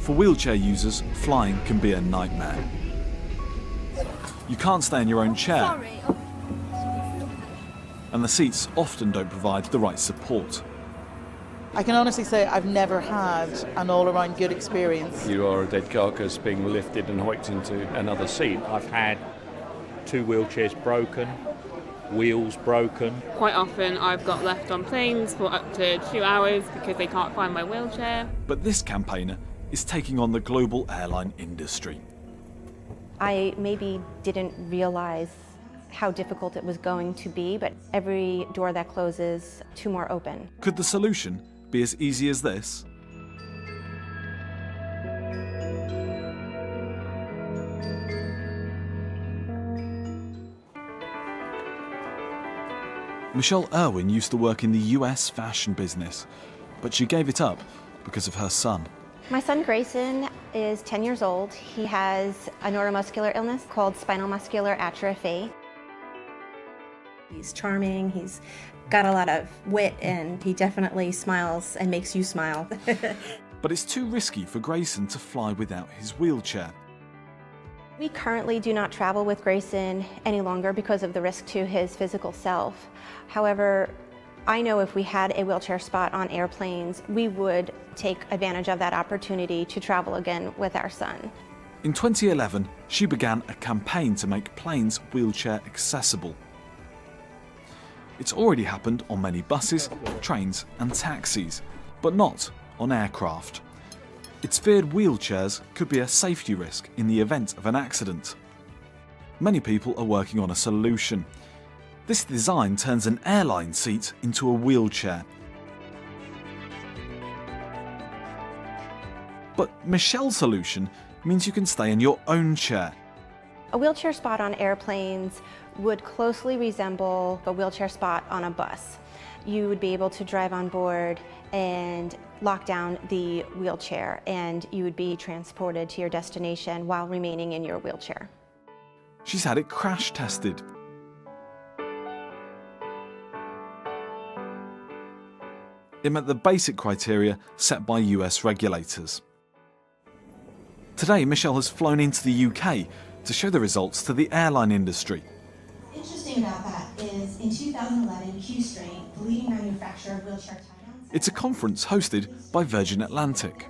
For wheelchair users, flying can be a nightmare. You can't stay in your own chair, and the seats often don't provide the right support. I can honestly say I've never had an all-around good experience. You are a dead carcass being lifted and hoiked into another seat. I've had 2 wheelchairs broken, wheels broken. Quite often I've got left on planes for up to 2 hours because they can't find my wheelchair. But this campaigner is taking on the global airline industry. I maybe didn't realize how difficult it was going to be, but every door that closes, 2 more open. Could the solution be as easy as this? Michelle Irwin used to work in the US fashion business, but she gave it up because of her son. My son Grayson is 10 years old. He has a neuromuscular illness called spinal muscular atrophy. He's charming, he's got a lot of wit, and he definitely smiles and makes you smile. But it's too risky for Grayson to fly without his wheelchair. We currently do not travel with Grayson any longer because of the risk to his physical self. However, I know if we had a wheelchair spot on airplanes, we would take advantage of that opportunity to travel again with our son. In 2011, she began a campaign to make planes wheelchair accessible. It's already happened on many buses, trains and taxis, but not on aircraft. It's feared wheelchairs could be a safety risk in the event of an accident. Many people are working on a solution. This design turns an airline seat into a wheelchair. But Michelle's solution means you can stay in your own chair. A wheelchair spot on airplanes would closely resemble a wheelchair spot on a bus. You would be able to drive on board and lock down the wheelchair, and you would be transported to your destination while remaining in your wheelchair. She's had it crash tested. It met the basic criteria set by US regulators. Today, Michelle has flown into the UK to show the results to the airline industry. Interesting about that is in 2011, Qstream, the leading manufacturer of wheelchair tie-downs. It's a conference hosted by Virgin Atlantic.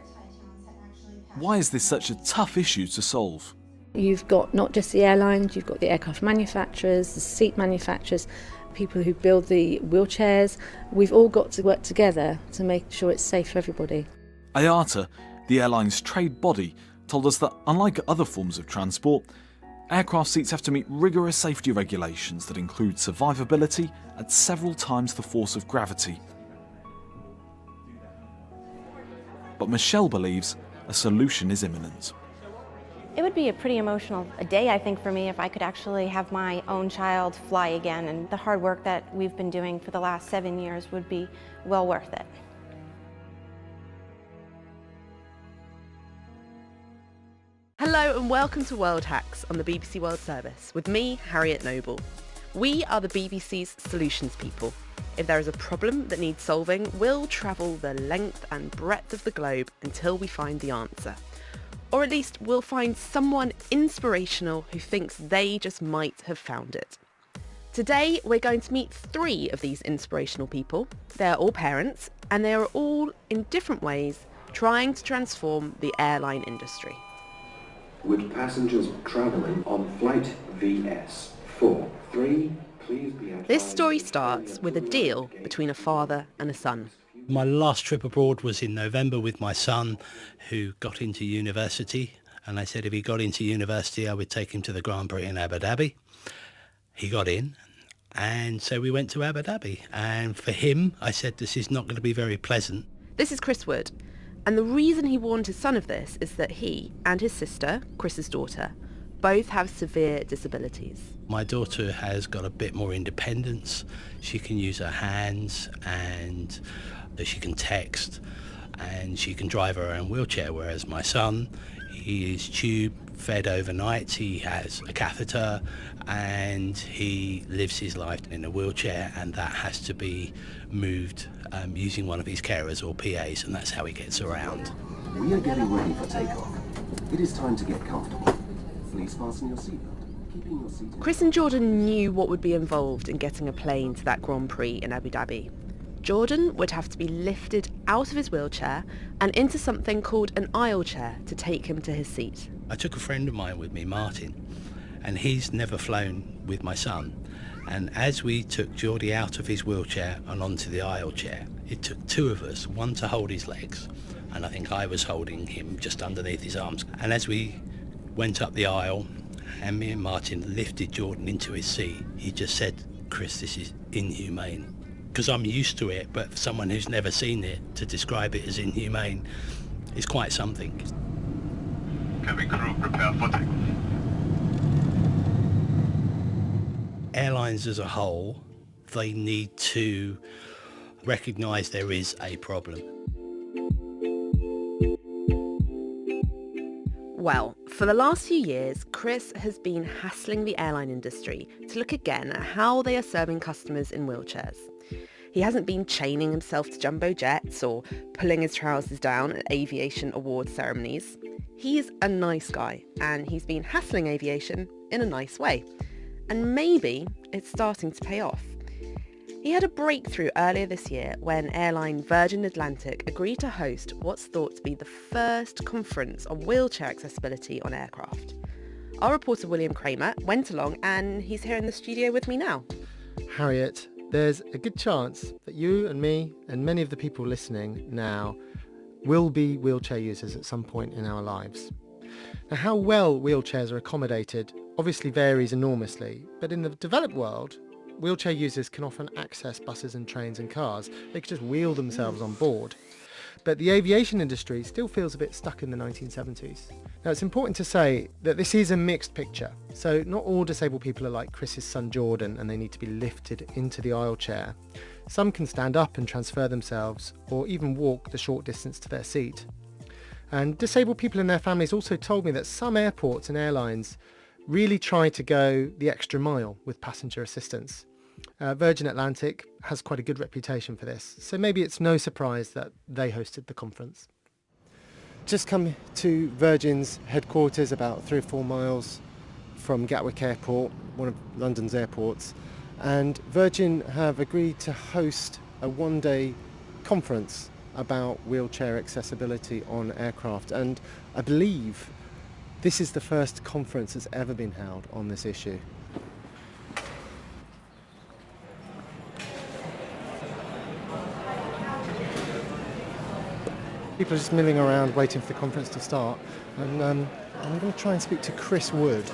Why is this such a tough issue to solve? You've got not just the airlines, you've got the aircraft manufacturers, the seat manufacturers, people who build the wheelchairs. We've all got to work together to make sure it's safe for everybody. IATA, the airline's trade body, told us that unlike other forms of transport, aircraft seats have to meet rigorous safety regulations that include survivability at several times the force of gravity. But Michelle believes a solution is imminent. It would be a pretty emotional day, I think, for me if I could actually have my own child fly again, and the hard work that we've been doing for the last 7 years would be well worth it. Hello and welcome to World Hacks on the BBC World Service with me, Harriet Noble. We are the BBC's solutions people. If there is a problem that needs solving, we'll travel the length and breadth of the globe until we find the answer. Or at least we'll find someone inspirational who thinks they just might have found it. Today we're going to meet 3 of these inspirational people. They're all parents and they are all in different ways trying to transform the airline industry. Would passengers travelling on flight VS4-3 please be advised... This story starts with a deal between a father and a son. My last trip abroad was in November with my son, who got into university, and I said if he got into university I would take him to the Grand Prix in Abu Dhabi. He got in, and so we went to Abu Dhabi, and for him I said this is not going to be very pleasant. This is Chris Wood. And the reason he warned his son of this is that he and his sister, Chris's daughter, both have severe disabilities. My daughter has got a bit more independence. She can use her hands and she can text and she can drive her own wheelchair, whereas my son, he is tube fed overnight, he has a catheter and he lives his life in a wheelchair, and that has to be moved using one of his carers or PAs, and that's how he gets around. We are getting ready for takeoff. It is time to get comfortable. Please fasten your seatbelt. Keeping your seat in... Chris and Jordan knew what would be involved in getting a plane to that Grand Prix in Abu Dhabi. Jordan would have to be lifted out of his wheelchair and into something called an aisle chair to take him to his seat. I took a friend of mine with me, Martin, and he's never flown with my son. And as we took Geordie out of his wheelchair and onto the aisle chair, it took two of us, one to hold his legs, and I think I was holding him just underneath his arms. And as we went up the aisle and me and Martin lifted Jordan into his seat, he just said, "Chris, this is inhumane." Because I'm used to it, but for someone who's never seen it, to describe it as inhumane is quite something. Cabin crew, prepare for takeoff. Airlines as a whole, they need to recognise there is a problem. Well, for the last few years, Chris has been hassling the airline industry to look again at how they are serving customers in wheelchairs. He hasn't been chaining himself to jumbo jets or pulling his trousers down at aviation award ceremonies. He's a nice guy, and he's been hassling aviation in a nice way. And maybe it's starting to pay off. He had a breakthrough earlier this year when airline Virgin Atlantic agreed to host what's thought to be the first conference on wheelchair accessibility on aircraft. Our reporter William Kramer went along, and he's here in the studio with me now. Harriet, there's a good chance that you and me and many of the people listening now will be wheelchair users at some point in our lives. Now, how well wheelchairs are accommodated obviously varies enormously, but in the developed world, wheelchair users can often access buses and trains and cars. They can just wheel themselves on board. But the aviation industry still feels a bit stuck in the 1970s. Now, it's important to say that this is a mixed picture. So not all disabled people are like Chris's son Jordan and they need to be lifted into the aisle chair. Some can stand up and transfer themselves or even walk the short distance to their seat. And disabled people and their families also told me that some airports and airlines really try to go the extra mile with passenger assistance. Virgin Atlantic has quite a good reputation for this, so maybe it's no surprise that they hosted the conference. Just come to Virgin's headquarters about 3 or 4 miles from Gatwick Airport, one of London's airports, and Virgin have agreed to host a one-day conference about wheelchair accessibility on aircraft, and I believe this is the first conference that's ever been held on this issue. People are just milling around waiting for the conference to start, and I'm going to try and speak to Chris Wood.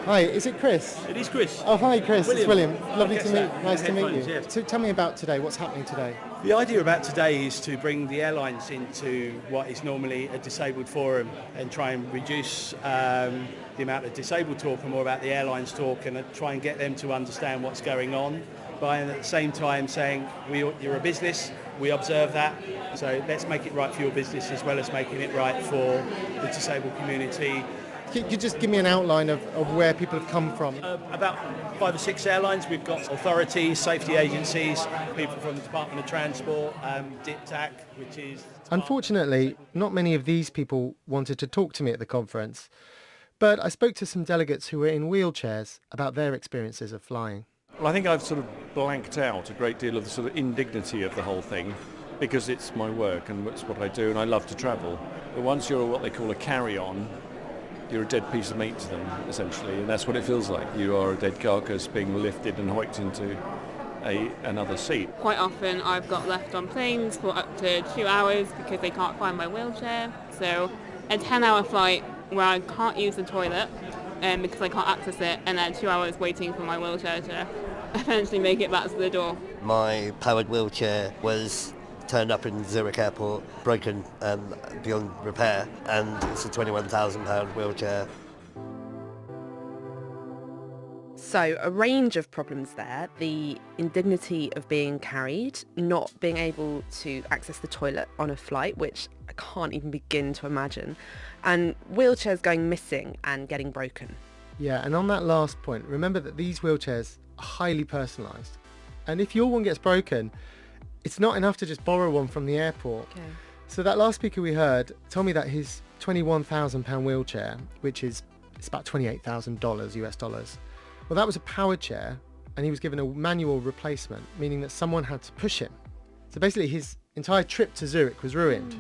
Hi, is it Chris? It is Chris. Oh, hi Chris, William. It's William. Lovely to meet. Nice to meet you. Yeah. So tell me about today. What's happening today? The idea about today is to bring the airlines into what is normally a disabled forum and try and reduce the amount of disabled talk and more about the airlines talk, and try and get them to understand what's going on, by at the same time saying, you're a business, we observe that, so let's make it right for your business as well as making it right for the disabled community. Could you just give me an outline of where people have come from? About 5 or 6 airlines. We've got authorities, safety agencies, people from the Department of Transport, DIPTAC, which is... Unfortunately, not many of these people wanted to talk to me at the conference, but I spoke to some delegates who were in wheelchairs about their experiences of flying. Well, I think I've sort of blanked out a great deal of the sort of indignity of the whole thing, because it's my work and it's what I do, and I love to travel. But once you're what they call a carry-on, you're a dead piece of meat to them, essentially, and that's what it feels like. You are a dead carcass being lifted and hoiked into another seat. Quite often I've got left on planes for up to 2 hours because they can't find my wheelchair. So a 10-hour flight where I can't use the toilet because I can't access it, and then 2 hours waiting for my wheelchair to eventually make it back to the door. My powered wheelchair was turned up in Zurich Airport, broken and beyond repair, and it's a £21,000 wheelchair. So a range of problems there. The indignity of being carried, not being able to access the toilet on a flight, which I can't even begin to imagine, and wheelchairs going missing and getting broken. Yeah, and on that last point, remember that these wheelchairs are highly personalised. And if your one gets broken, It's not enough to just borrow one from the airport. Okay. So that last speaker we heard told me that his £21,000 wheelchair, which is it's about $28,000 US dollars, well, that was a powered chair, and he was given a manual replacement, meaning that someone had to push him. So basically his entire trip to Zurich was ruined.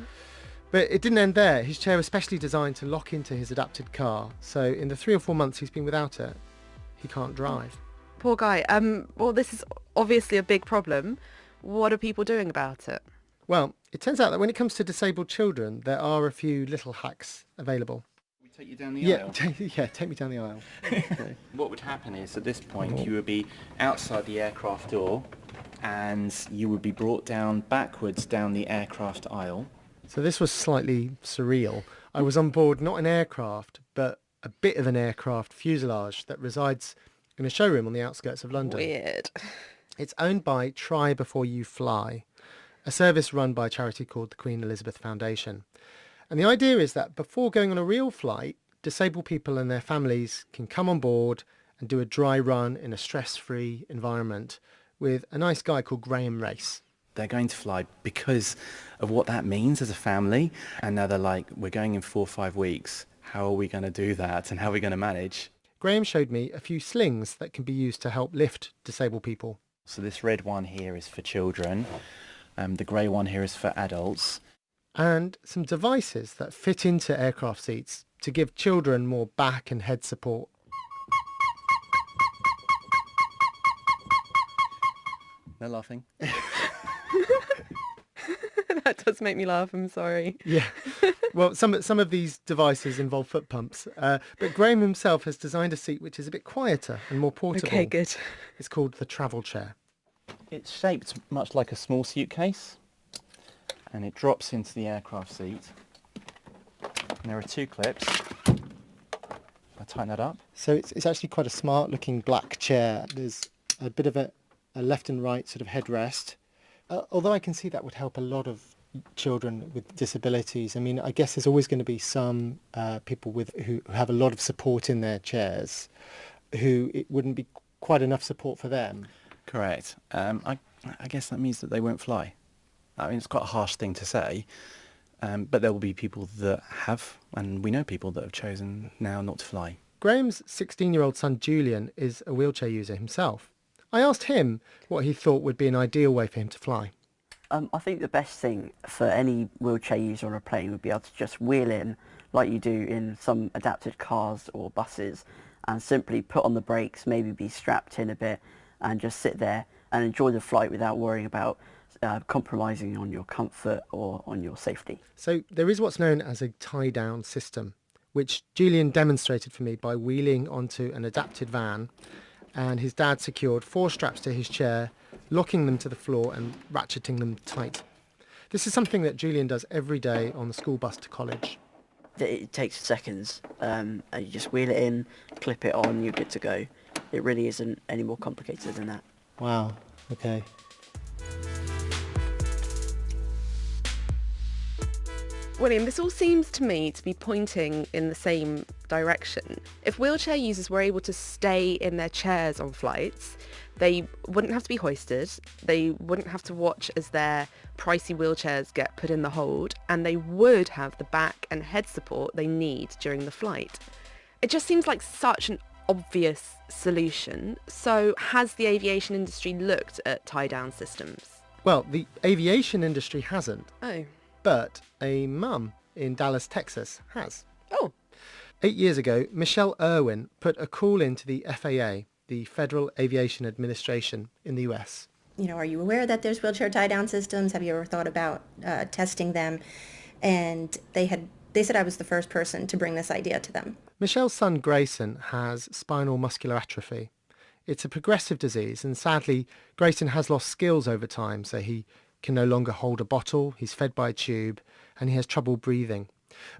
But it didn't end there. His chair was specially designed to lock into his adapted car. So in the 3 or 4 months he's been without it, he can't drive. Poor guy. Well, this is obviously a big problem. What are people doing about it? Well, it turns out that when it comes to disabled children, there are a few little hacks available. We take you down the aisle? Take me down the aisle. Okay. What would happen is, at this point, you would be outside the aircraft door and you would be brought down backwards down the aircraft aisle. So this was slightly surreal. I was on board not an aircraft, but a bit of an aircraft fuselage that resides in a showroom on the outskirts of London. Weird. It's owned by Try Before You Fly, a service run by a charity called the Queen Elizabeth Foundation. And the idea is that before going on a real flight, disabled people and their families can come on board and do a dry run in a stress-free environment with a nice guy called Graham Race. They're going to fly because of what that means as a family. And now they're like, we're going in 4 or 5 weeks. How are we going to do that? And how are we going to manage? Graham showed me a few slings that can be used to help lift disabled people. So this red one here is for children. The grey one here is for adults. And some devices that fit into aircraft seats to give children more back and head support. No laughing. That does make me laugh, I'm sorry. Yeah. Well, some of these devices involve foot pumps, but Graham himself has designed a seat which is a bit quieter and more portable. Okay, good. It's called the travel chair. It's shaped much like a small suitcase, and it drops into the aircraft seat. And there are 2 clips. I tighten that up. So it's actually quite a smart looking black chair. There's a bit of a left and right sort of headrest. Although I can see that would help a lot of children with disabilities. I mean, I guess there's always going to be some people who have a lot of support in their chairs who it wouldn't be quite enough support for them. Correct. I guess that means that they won't fly. I mean, it's quite a harsh thing to say, but there will be people that have, and we know people that have chosen now not to fly. Graham's 16-year-old son Julian is a wheelchair user himself. I asked him what he thought would be an ideal way for him to fly. I think the best thing for any wheelchair user on a plane would be able to just wheel in like you do in some adapted cars or buses and simply put on the brakes, maybe be strapped in a bit and just sit there and enjoy the flight without worrying about compromising on your comfort or on your safety. So there is what's known as a tie-down system, which Julian demonstrated for me by wheeling onto an adapted van, and his dad secured 4 straps to his chair, locking them to the floor and ratcheting them tight. This is something that Julian does every day on the school bus to college. It takes seconds. You just wheel it in, clip it on, you're good to go. It really isn't any more complicated than that. Wow, okay. William, this all seems to me to be pointing in the same direction. If wheelchair users were able to stay in their chairs on flights, they wouldn't have to be hoisted, they wouldn't have to watch as their pricey wheelchairs get put in the hold, and they would have the back and head support they need during the flight. It just seems like such an obvious solution. So has the aviation industry looked at tie-down systems? Well, the aviation industry hasn't. Oh. But a mum in Dallas, Texas has. Oh. 8 years ago, Michelle Irwin put a call into the FAA, the Federal Aviation Administration in the US. You know, are you aware that there's wheelchair tie-down systems? Have you ever thought about testing them? And they said I was the first person to bring this idea to them. Michelle's son Grayson has spinal muscular atrophy. It's a progressive disease, and sadly, Grayson has lost skills over time, so he can no longer hold a bottle, he's fed by a tube, and he has trouble breathing.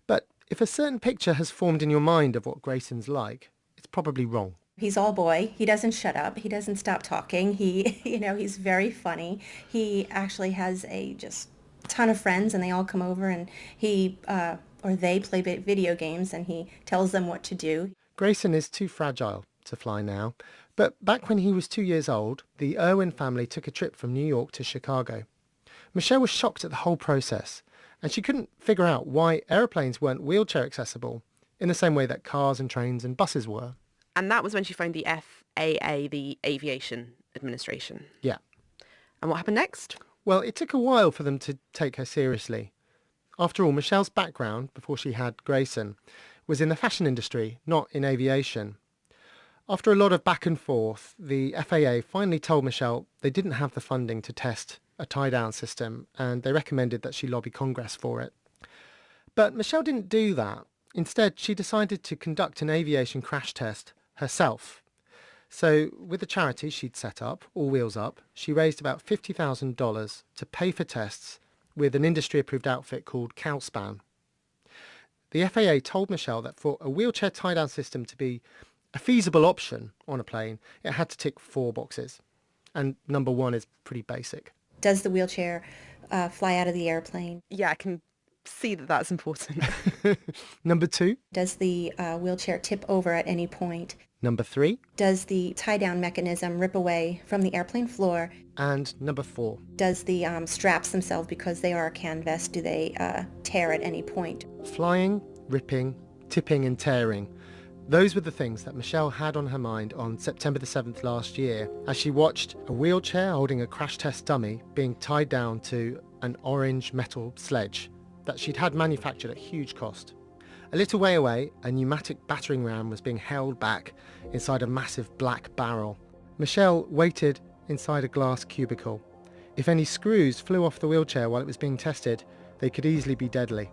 But if a certain picture has formed in your mind of what Grayson's like, it's probably wrong. He's all boy. He doesn't shut up. He doesn't stop talking. He's very funny. He actually has a just ton of friends, and they all come over, and they play video games, and he tells them what to do. Grayson is too fragile to fly now, but back when he was 2 years old, the Irwin family took a trip from New York to Chicago. Michelle was shocked at the whole process, and she couldn't figure out why aeroplanes weren't wheelchair accessible in the same way that cars and trains and buses were. And that was when she phoned the FAA, the Aviation Administration. Yeah. And what happened next? Well, it took a while for them to take her seriously. After all, Michelle's background, before she had Grayson, was in the fashion industry, not in aviation. After a lot of back and forth, the FAA finally told Michelle they didn't have the funding to test a tie-down system, and they recommended that she lobby Congress for it. But Michelle didn't do that. Instead, she decided to conduct an aviation crash test herself. So, with the charity she'd set up, All Wheels Up, she raised about $50,000 to pay for tests with an industry-approved outfit called CalSpan. The FAA told Michelle that for a wheelchair tie-down system to be a feasible option on a plane, it had to tick 4 boxes. And number 1 is pretty basic. Does the wheelchair fly out of the airplane? Yeah, I can see that that's important. Number 2? Does the wheelchair tip over at any point? Number 3? Does the tie-down mechanism rip away from the airplane floor? And number 4? Does the straps themselves, because they are canvas, do they tear at any point? Flying, ripping, tipping and tearing. Those were the things that Michelle had on her mind on September the 7th last year as she watched a wheelchair holding a crash test dummy being tied down to an orange metal sledge that she'd had manufactured at huge cost. A little way away, a pneumatic battering ram was being held back inside a massive black barrel. Michelle waited inside a glass cubicle. If any screws flew off the wheelchair while it was being tested, they could easily be deadly.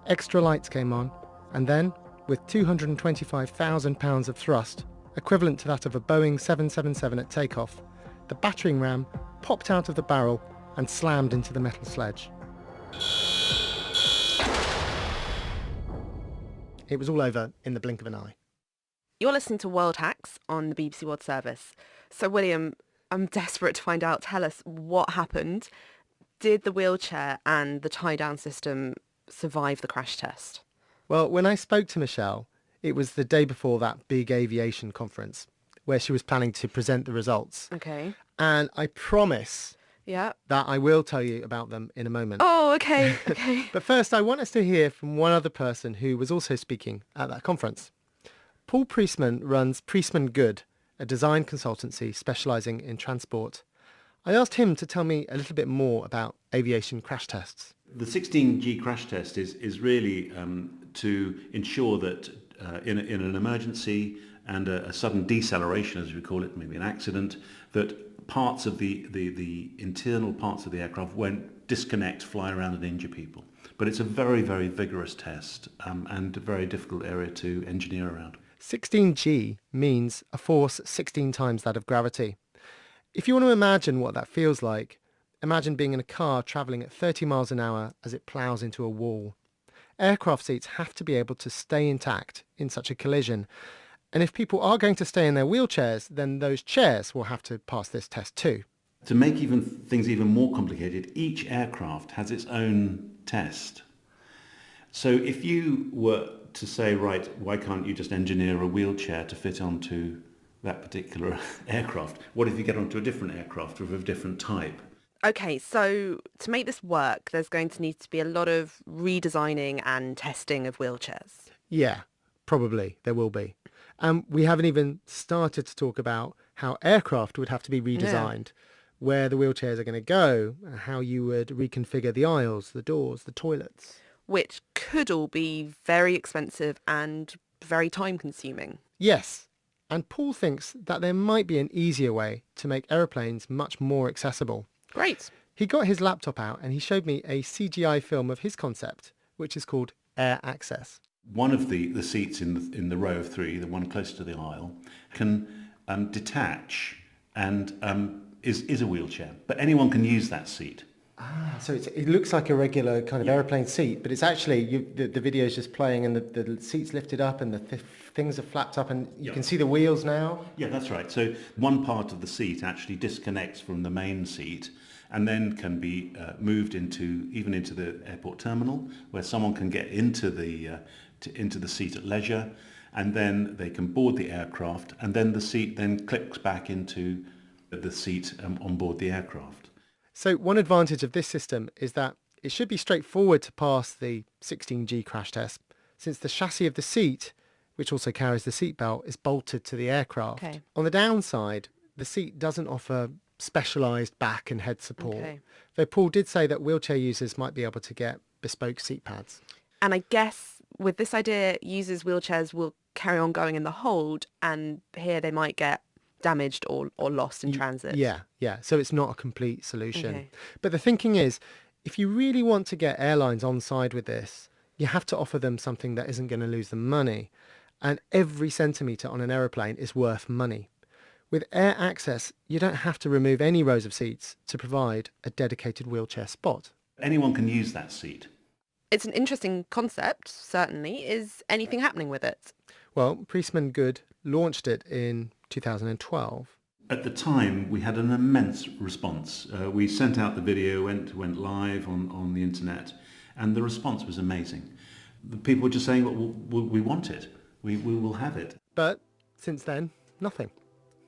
Extra lights came on, and then, with 225,000 pounds of thrust, equivalent to that of a Boeing 777 at takeoff, the battering ram popped out of the barrel and slammed into the metal sledge. It was all over in the blink of an eye. You're listening to World Hacks on the BBC World Service. So, William, I'm desperate to find out. Tell us what happened. Did the wheelchair and the tie-down system survive the crash test? Well, when I spoke to Michelle, it was the day before that big aviation conference where she was planning to present the results. Okay. And I promise that I will tell you about them in a moment. Oh, okay, okay. But first, I want us to hear from one other person who was also speaking at that conference. Paul Priestman runs Priestman Good, a design consultancy specialising in transport. I asked him to tell me a little bit more about aviation crash tests. The 16G crash test is really to ensure that in an emergency and a sudden deceleration, as we call it, maybe an accident, that parts of the internal parts of the aircraft won't disconnect, fly around and injure people. But it's a very, very vigorous test and a very difficult area to engineer around. 16G means a force 16 times that of gravity. If you want to imagine what that feels like, imagine being in a car travelling at 30 miles an hour as it ploughs into a wall. Aircraft seats have to be able to stay intact in such a collision. And if people are going to stay in their wheelchairs, then those chairs will have to pass this test too. To make things even more complicated, each aircraft has its own test. So if you were to say, right, why can't you just engineer a wheelchair to fit onto that particular aircraft? What if you get onto a different aircraft of a different type? Okay, so to make this work, there's going to need to be a lot of redesigning and testing of wheelchairs. Yeah, probably there will be. We haven't even started to talk about how aircraft would have to be redesigned, where the wheelchairs are going to go, how you would reconfigure the aisles, the doors, the toilets. Which could all be very expensive and very time-consuming. Yes, and Paul thinks that there might be an easier way to make aeroplanes much more accessible. Great. He got his laptop out and he showed me a CGI film of his concept, which is called Air Access. One of the seats in the row of 3, the one close to the aisle, can detach and is a wheelchair. But anyone can use that seat. So it looks like a regular kind of aeroplane seat, but it's actually, the video is just playing and the seat's lifted up and the things are flapped up and you can see the wheels now. Yeah, that's right. So one part of the seat actually disconnects from the main seat and then can be moved into the airport terminal, where someone can get into the seat at leisure, and then they can board the aircraft, and then the seat then clicks back into the seat on board the aircraft. So one advantage of this system is that it should be straightforward to pass the 16G crash test, since the chassis of the seat, which also carries the seatbelt, is bolted to the aircraft. Okay. On the downside, the seat doesn't offer specialised back and head support, Okay. though Paul did say that wheelchair users might be able to get bespoke seat pads. And I guess with this idea, users' wheelchairs will carry on going in the hold, and here they might get damaged or lost in transit. Yeah. So it's not a complete solution. Okay. But the thinking is, if you really want to get airlines on side with this, you have to offer them something that isn't going to lose them money. And every centimetre on an aeroplane is worth money. With Air Access, you don't have to remove any rows of seats to provide a dedicated wheelchair spot. Anyone can use that seat. It's an interesting concept, certainly. Is anything happening with it? Well, Priestman Good launched it in 2012. At the time, we had an immense response. We sent out the video, went live on the internet, and the response was amazing. The people were just saying, well, we want it. We will have it. But since then, nothing.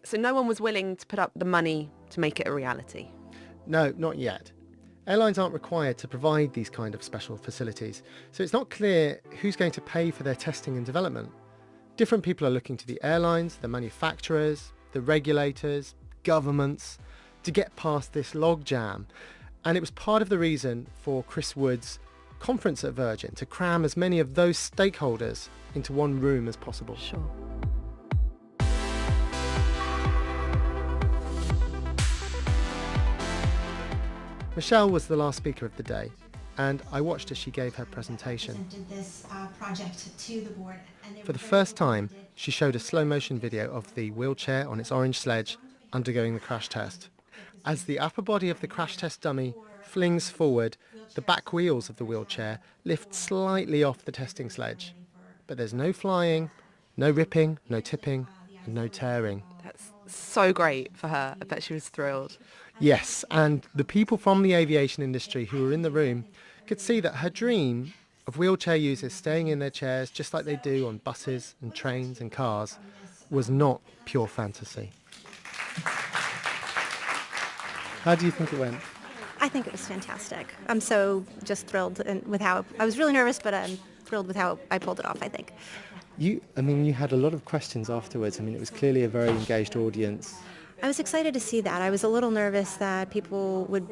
So no one was willing to put up the money to make it a reality? No, not yet. Airlines aren't required to provide these kind of special facilities, so it's not clear who's going to pay for their testing and development. Different people are looking to the airlines, the manufacturers, the regulators, governments, to get past this logjam. And it was part of the reason for Chris Wood's conference at Virgin to cram as many of those stakeholders into one room as possible. Sure. Michelle was the last speaker of the day, and I watched as she gave her presentation. Presented this project to the board, and they For were the very first time, open-minded. she showed a slow motion video of the wheelchair on its orange sledge undergoing the crash test. As the upper body of the crash test dummy flings forward, the back wheels of the wheelchair lift slightly off the testing sledge. But there's no flying, no ripping, no tipping, and no tearing. That's so great for her. I bet she was thrilled. Yes, and the people from the aviation industry who were in the room could see that her dream of wheelchair users staying in their chairs just like they do on buses and trains and cars was not pure fantasy. How do you think it went? I think it was fantastic. I'm so just thrilled with how, I was really nervous, but I'm thrilled with how I pulled it off, I think. You had a lot of questions afterwards. It was clearly a very engaged audience. I was excited to see that. I was a little nervous that people would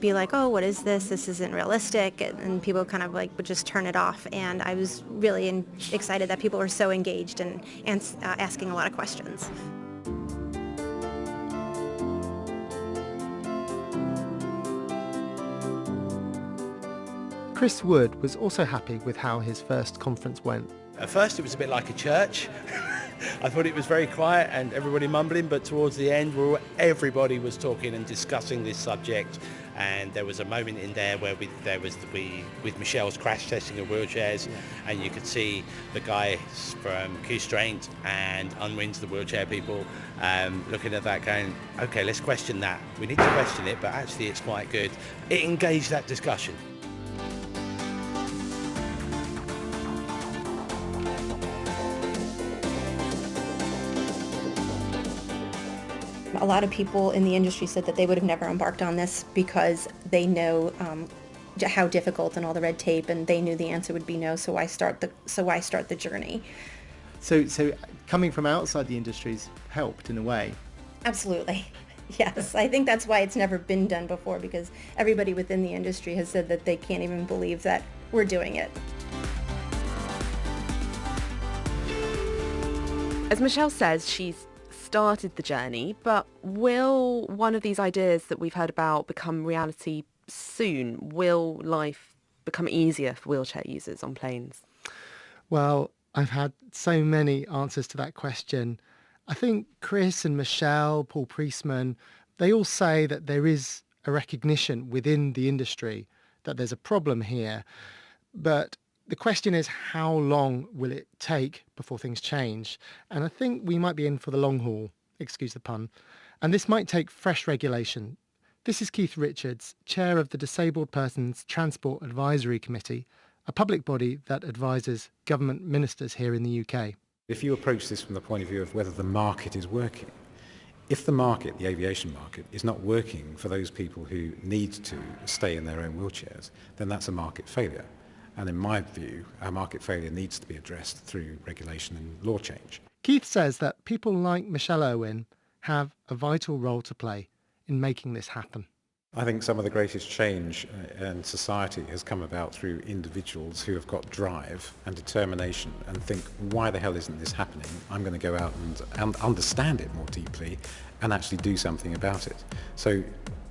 be like, oh, what is this? This isn't realistic. And people kind of would just turn it off. And I was really excited that people were so engaged and asking a lot of questions. Chris Wood was also happy with how his first conference went. At first it was a bit like a church. I thought it was very quiet and everybody mumbling, but towards the end everybody was talking and discussing this subject, and there was a moment in there where with Michelle's crash testing of wheelchairs, and you could see the guys from Constraint and Unwinds, the wheelchair people, looking at that going, okay, let's question that. We need to question it, but actually it's quite good. It engaged that discussion. A lot of people in the industry said that they would have never embarked on this because they know how difficult and all the red tape, and they knew the answer would be no. So why start the journey? So coming from outside the industry's helped in a way. Absolutely. Yes, I think that's why it's never been done before, because everybody within the industry has said that they can't even believe that we're doing it. As Michelle says, she's started the journey, but will one of these ideas that we've heard about become reality soon? Will life become easier for wheelchair users on planes? Well, I've had so many answers to that question. I think Chris and Michelle, Paul Priestman, they all say that there is a recognition within the industry that there's a problem here. But the question is, how long will it take before things change? And I think we might be in for the long haul, excuse the pun. And this might take fresh regulation. This is Keith Richards, chair of the Disabled Persons Transport Advisory Committee, a public body that advises government ministers here in the UK. If you approach this from the point of view of whether the market is working, If the market, the aviation market, is not working for those people who need to stay in their own wheelchairs, then that's a market failure. And in my view, our market failure needs to be addressed through regulation and law change. Keith says that people like Michelle Owen have a vital role to play in making this happen. I think some of the greatest change in society has come about through individuals who have got drive and determination and think, why the hell isn't this happening? I'm going to go out and understand it more deeply and actually do something about it. So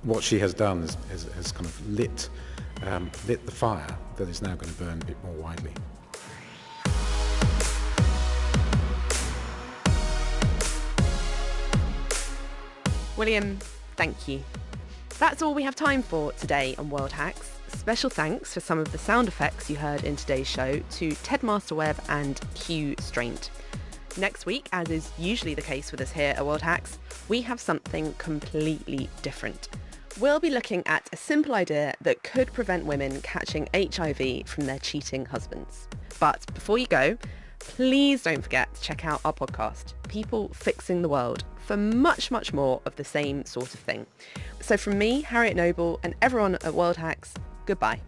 what she has done has kind of lit the fire that is now going to burn a bit more widely. William, thank you. That's all we have time for today on World Hacks. Special thanks for some of the sound effects you heard in today's show to Ted Masterweb and Q Straint. Next week, as is usually the case with us here at World Hacks, we have something completely different. We'll be looking at a simple idea that could prevent women catching HIV from their cheating husbands. But before you go, please don't forget to check out our podcast, People Fixing the World, for much, much more of the same sort of thing. So from me, Harriet Noble, and everyone at World Hacks, goodbye.